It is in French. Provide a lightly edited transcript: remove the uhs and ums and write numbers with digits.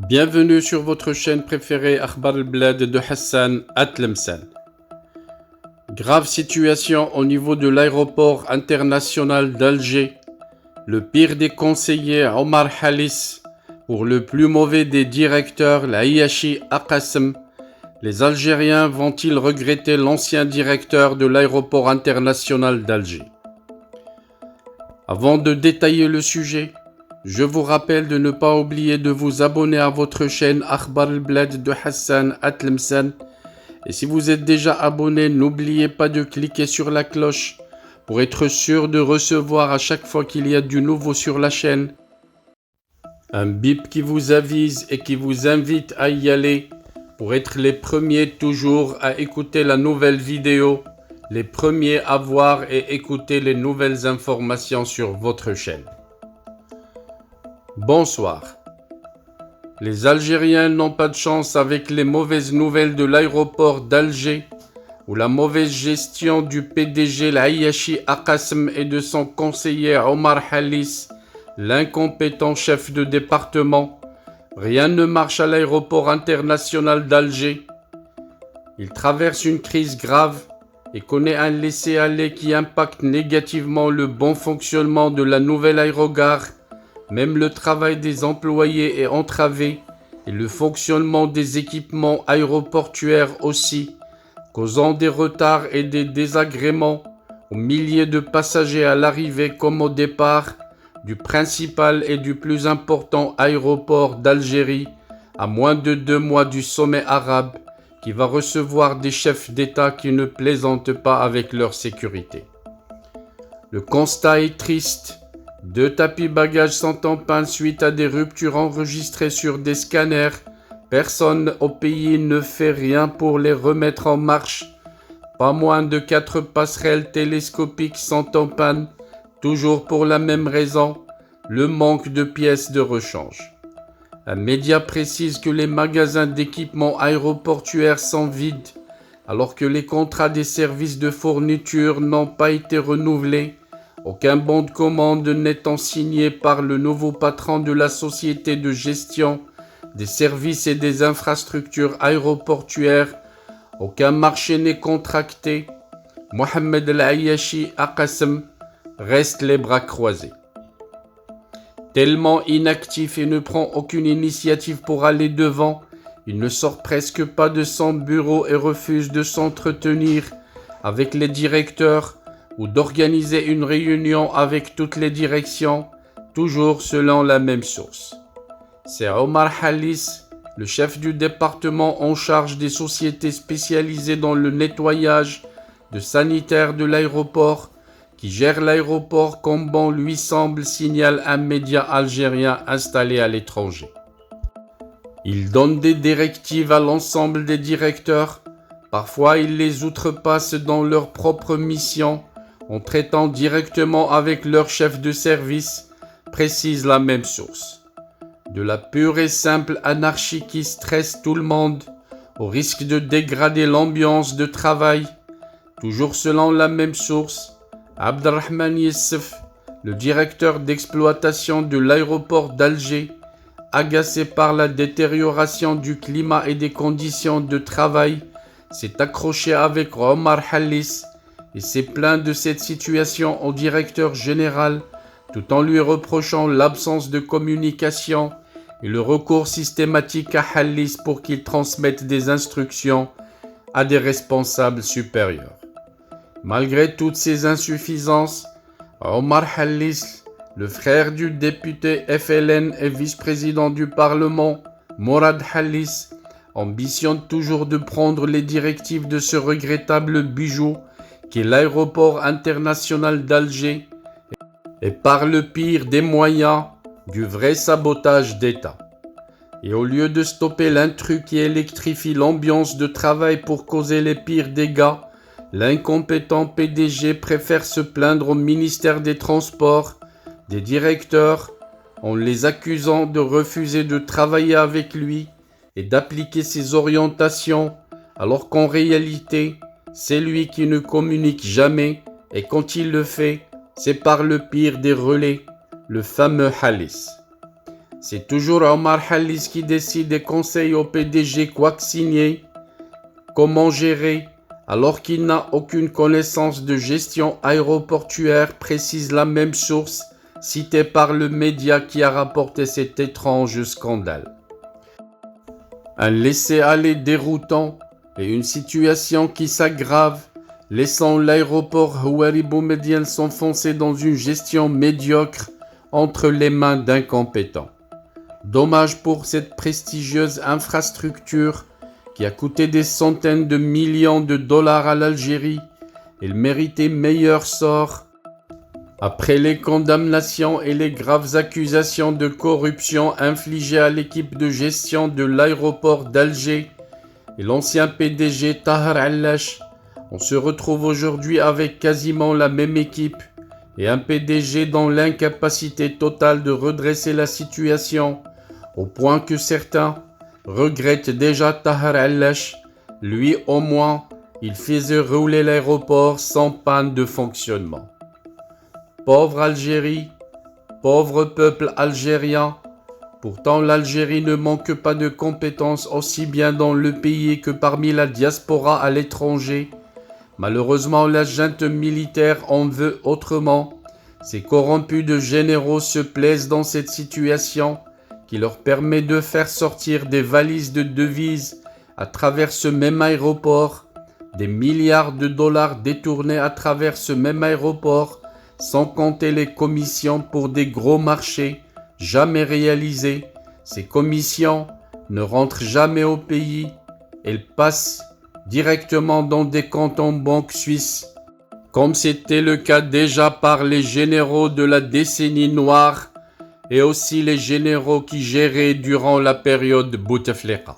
Bienvenue sur votre chaîne préférée Akhbar al-Blad de Hassan Atlemsan. Grave situation au niveau de l'aéroport international d'Alger. Le pire des conseillers, Omar Halis, pour le plus mauvais des directeurs, l'Ayachi Aqasem. Les Algériens vont-ils regretter l'ancien directeur de l'aéroport international d'Alger? Avant de détailler le sujet, je vous rappelle de ne pas oublier de vous abonner à votre chaîne Akhbar al-Blad de Hassan Atlemsan. Et si vous êtes déjà abonné, n'oubliez pas de cliquer sur la cloche pour être sûr de recevoir à chaque fois qu'il y a du nouveau sur la chaîne un bip qui vous avise et qui vous invite à y aller pour être les premiers toujours à écouter la nouvelle vidéo, les premiers à voir et écouter les nouvelles informations sur votre chaîne. Bonsoir. Les Algériens n'ont pas de chance avec les mauvaises nouvelles de l'aéroport d'Alger, où la mauvaise gestion du PDG l'Ayachi Aqasem et de son conseiller Omar Halis, l'incompétent chef de département. Rien ne marche à l'aéroport international d'Alger. Il traverse une crise grave et connaît un laisser-aller qui impacte négativement le bon fonctionnement de la nouvelle aérogare. Même le travail des employés est entravé et le fonctionnement des équipements aéroportuaires aussi, causant des retards et des désagréments aux milliers de passagers à l'arrivée comme au départ du principal et du plus important aéroport d'Algérie, à moins de 2 mois du sommet arabe, qui va recevoir des chefs d'État qui ne plaisantent pas avec leur sécurité. Le constat est triste. 2 tapis bagages sont en panne suite à des ruptures enregistrées sur des scanners. Personne au pays ne fait rien pour les remettre en marche. Pas moins de 4 passerelles télescopiques sont en panne, toujours pour la même raison, le manque de pièces de rechange. Un média précise que les magasins d'équipements aéroportuaires sont vides, alors que les contrats des services de fourniture n'ont pas été renouvelés. Aucun bon de commande n'étant signé par le nouveau patron de la société de gestion des services et des infrastructures aéroportuaires. Aucun marché n'est contracté. Mohamed El-Ayachi Aqasem reste les bras croisés. Tellement inactif et ne prend aucune initiative pour aller devant, il ne sort presque pas de son bureau et refuse de s'entretenir avec les directeurs ou d'organiser une réunion avec toutes les directions, toujours selon la même source. C'est Omar Halis, le chef du département en charge des sociétés spécialisées dans le nettoyage de sanitaire de l'aéroport, qui gère l'aéroport comme bon lui semble, signale un média algérien installé à l'étranger. Il donne des directives à l'ensemble des directeurs. Parfois, il les outrepasse dans leur propre mission, en traitant directement avec leur chef de service, précise la même source. De la pure et simple anarchie qui stresse tout le monde, au risque de dégrader l'ambiance de travail. Toujours selon la même source, Abdelrahman Yessef, le directeur d'exploitation de l'aéroport d'Alger, agacé par la détérioration du climat et des conditions de travail, s'est accroché avec Omar Halis et s'est plaint de cette situation au directeur général, tout en lui reprochant l'absence de communication et le recours systématique à Halis pour qu'il transmette des instructions à des responsables supérieurs. Malgré toutes ces insuffisances, Omar Halis, le frère du député FLN et vice-président du Parlement, Mourad Halis, ambitionne toujours de prendre les directives de ce regrettable bijou qu'est l'aéroport international d'Alger, et par le pire des moyens, du vrai sabotage d'État. Et au lieu de stopper l'intrus qui électrifie l'ambiance de travail pour causer les pires dégâts, l'incompétent PDG préfère se plaindre au ministère des Transports, des directeurs, en les accusant de refuser de travailler avec lui et d'appliquer ses orientations, alors qu'en réalité, c'est lui qui ne communique jamais, et quand il le fait, c'est par le pire des relais, le fameux Halis. C'est toujours Omar Khallis qui décide et conseille au PDG quoi signer, comment gérer, alors qu'il n'a aucune connaissance de gestion aéroportuaire, précise la même source citée par le média qui a rapporté cet étrange scandale. Un laisser-aller déroutant et une situation qui s'aggrave, laissant l'aéroport Houari Boumedienne s'enfoncer dans une gestion médiocre entre les mains d'incompétents. Dommage pour cette prestigieuse infrastructure qui a coûté des centaines de millions de dollars à l'Algérie. Elle méritait meilleur sort. Après les condamnations et les graves accusations de corruption infligées à l'équipe de gestion de l'aéroport d'Alger et l'ancien PDG Tahar Allash, on se retrouve aujourd'hui avec quasiment la même équipe et un PDG dans l'incapacité totale de redresser la situation, au point que certains regrettent déjà Tahar Allash. Lui au moins, il faisait rouler l'aéroport sans panne de fonctionnement. Pauvre Algérie, pauvre peuple algérien, pourtant l'Algérie ne manque pas de compétences aussi bien dans le pays que parmi la diaspora à l'étranger. Malheureusement, la junte militaire en veut autrement. Ces corrompus de généraux se plaisent dans cette situation qui leur permet de faire sortir des valises de devises à travers ce même aéroport, des milliards de dollars détournés à travers ce même aéroport, sans compter les commissions pour des gros marchés jamais réalisés. Ces commissions ne rentrent jamais au pays, elles passent directement dans des comptes en banque suisse, comme c'était le cas déjà par les généraux de la décennie noire et aussi les généraux qui géraient durant la période Bouteflika.